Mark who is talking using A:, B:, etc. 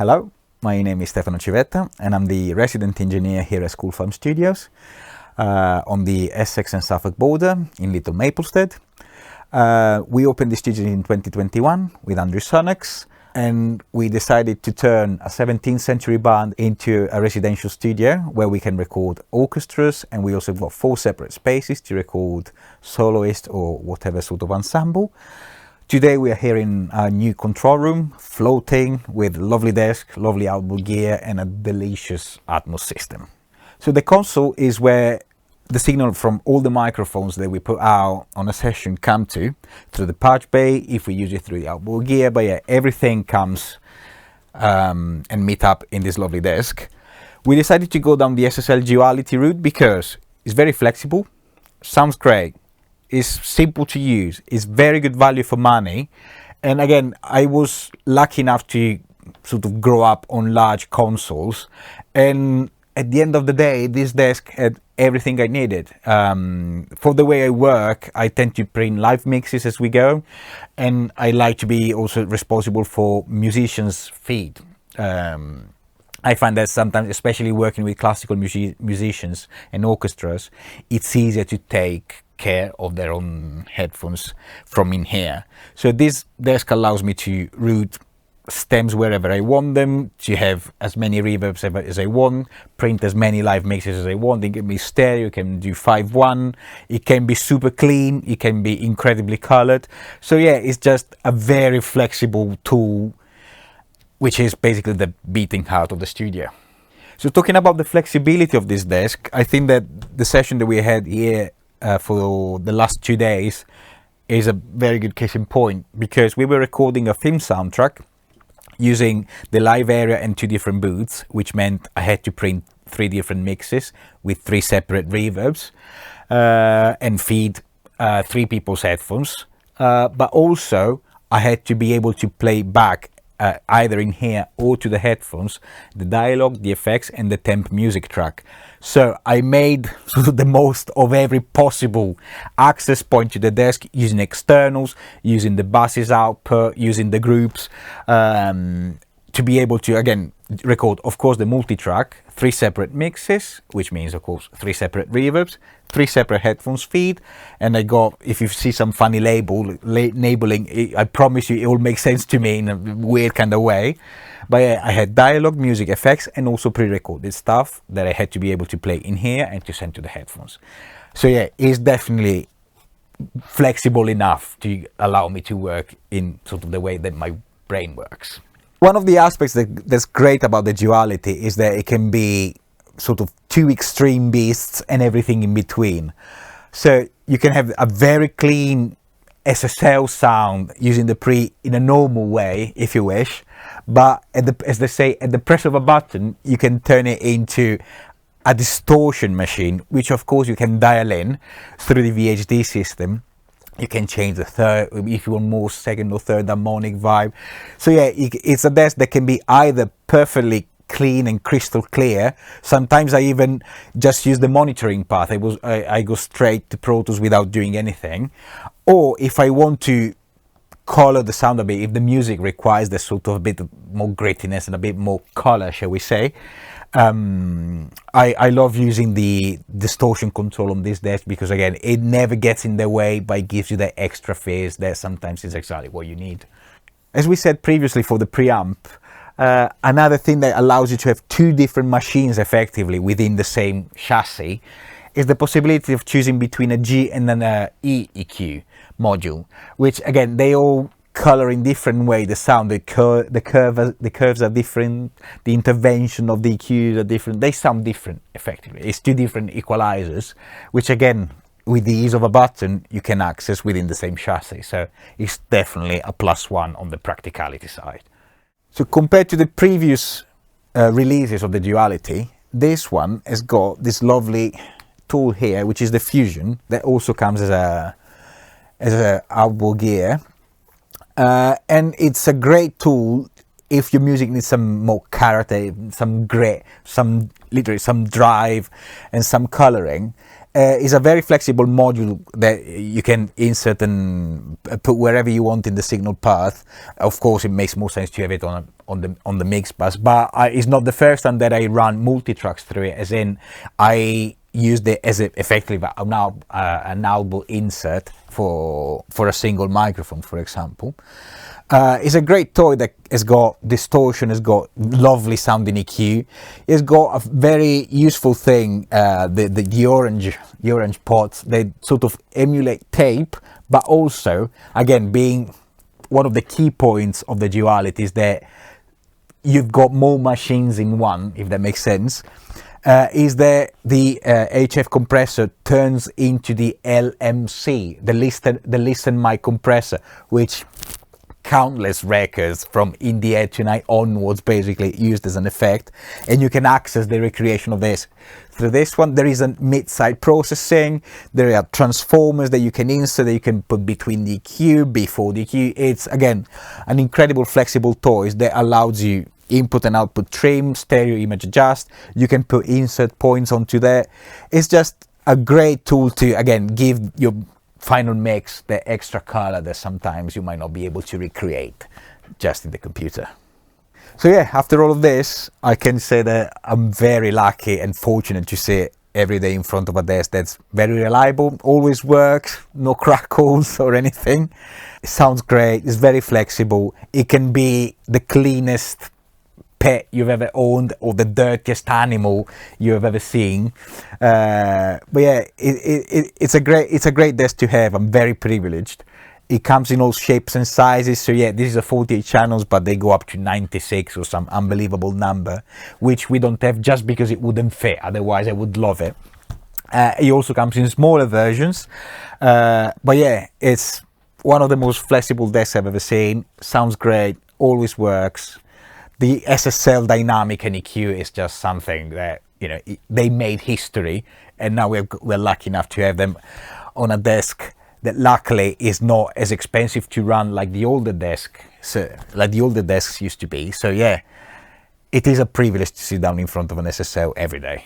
A: Hello, my name is Stefano Civetta and I'm the resident engineer here at School Farm Studios on the Essex and Suffolk border in Little Maplestead. We opened the studio in 2021 with Andrew Sonex, and we decided to turn a 17th century band into a residential studio where we can record orchestras, and we also got 4 separate spaces to record soloist or whatever sort of ensemble. Today we are here in our new control room, floating with lovely desk, lovely outboard gear and a delicious Atmos system. So the console is where the signal from all the microphones that we put out on a session come to, through the patch bay, if we use it through the outboard gear, but yeah, everything comes and meet up in this lovely desk. We decided to go down the SSL Duality route because it's very flexible, sounds great, is simple to use, is very good value for money, and again, I was lucky enough to sort of grow up on large consoles, and at the end of the day, this desk had everything I needed. For the way I work, I tend to print live mixes as we go, and I like to be also responsible for musicians' feed. I find that sometimes, especially working with classical musicians and orchestras, it's easier to take care of their own headphones from in here. So this desk allows me to route stems wherever I want them, to have as many reverbs as I want, print as many live mixes as I want. It can be stereo, it can do 5:1, it can be super clean, it can be incredibly colored. So yeah, it's just a very flexible tool, which is basically the beating heart of the studio. So talking about the flexibility of this desk, I think that the session that we had here for the last 2 days is a very good case in point, because we were recording a film soundtrack using the live area and 2 different booths, which meant I had to print 3 different mixes with 3 separate reverbs and feed 3 people's headphones. But also I had to be able to play back either in here or to the headphones, the dialogue, the effects and the temp music track. So I made sort of the most of every possible access point to the desk, using externals, using the buses output, using the groups, to be able to again record, of course, the multi-track, 3 separate mixes, which means of course 3 separate reverbs, 3 separate headphones feed, and I got, if you see some funny labeling, I promise you it will make sense to me in a weird kind of way. But yeah, I had dialogue, music, effects and also pre-recorded stuff that I had to be able to play in here and to send to the headphones. So yeah, it's definitely flexible enough to allow me to work in sort of the way that my brain works. One of the aspects that's great about the Duality is that it can be sort of 2 extreme beasts and everything in between. So you can have a very clean SSL sound using the pre in a normal way, if you wish, but as they say, at the press of a button, you can turn it into a distortion machine, which of course you can dial in through the VHD system. You can change the third, if you want more 2nd or 3rd harmonic vibe. So yeah, it's a desk that can be either perfectly clean and crystal clear. Sometimes I even just use the monitoring path. I go straight to Pro Tools without doing anything. Or if I want to color the sound a bit, if the music requires the sort of a bit more grittiness and a bit more color, shall we say, I love using the distortion control on this desk, because again, it never gets in the way, but it gives you the extra fizz that sometimes is exactly what you need. As we said previously for the preamp, another thing that allows you to have 2 different machines effectively within the same chassis is the possibility of choosing between a G and an E EQ module, which again, they all color in different way the sound. The curves are different, the intervention of the EQs are different, they sound different effectively. It's 2 different equalizers, which again, with the ease of a button, you can access within the same chassis. So it's definitely a +1 on the practicality side. So compared to the previous releases of the Duality, this one has got this lovely tool here, which is the Fusion, that also comes as a outboard gear. And it's a great tool if your music needs some more character, some grit, literally some drive and some coloring. It's a very flexible module that you can insert and put wherever you want in the signal path. Of course, it makes more sense to have it on the mix bus, but it's not the first time that I run multi-tracks through it, as in I used it as effectively an album insert for a single microphone, for example. It's a great toy that has got distortion, has got lovely sounding EQ. It's got a very useful thing, the orange pots. They sort of emulate tape, but also, again, being one of the key points of the Duality is that you've got more machines in one, if that makes sense. Is that the HF compressor turns into the LMC, the listen mic compressor, which countless records from In the Air Tonight onwards basically used as an effect, and you can access the recreation of this through this one. There is a mid-side processing, there are transformers that you can insert, that you can put between the EQ, before the EQ. It's again an incredible flexible toy that allows you input and output trim, stereo image adjust. You can put insert points onto that. It's just a great tool to again give your final mix the extra color that sometimes you might not be able to recreate just in the computer. So yeah, after all of this, I can say that I'm very lucky and fortunate to sit every day in front of a desk that's very reliable, always works, no crackles or anything. It sounds great, it's very flexible, it can be the cleanest pet you've ever owned or the dirtiest animal you have ever seen, but yeah, it's a great desk to have. I'm very privileged. It comes in all shapes and sizes, so yeah, this is a 48 channels, but they go up to 96 or some unbelievable number, which we don't have just because it wouldn't fit, otherwise I would love it. It also comes in smaller versions, but yeah, it's one of the most flexible desks I've ever seen. Sounds great, always works. The SSL dynamic and EQ is just something that, you know, they made history, and now we're lucky enough to have them on a desk that luckily is not as expensive to run like the older desks used to be. So yeah, it is a privilege to sit down in front of an SSL every day.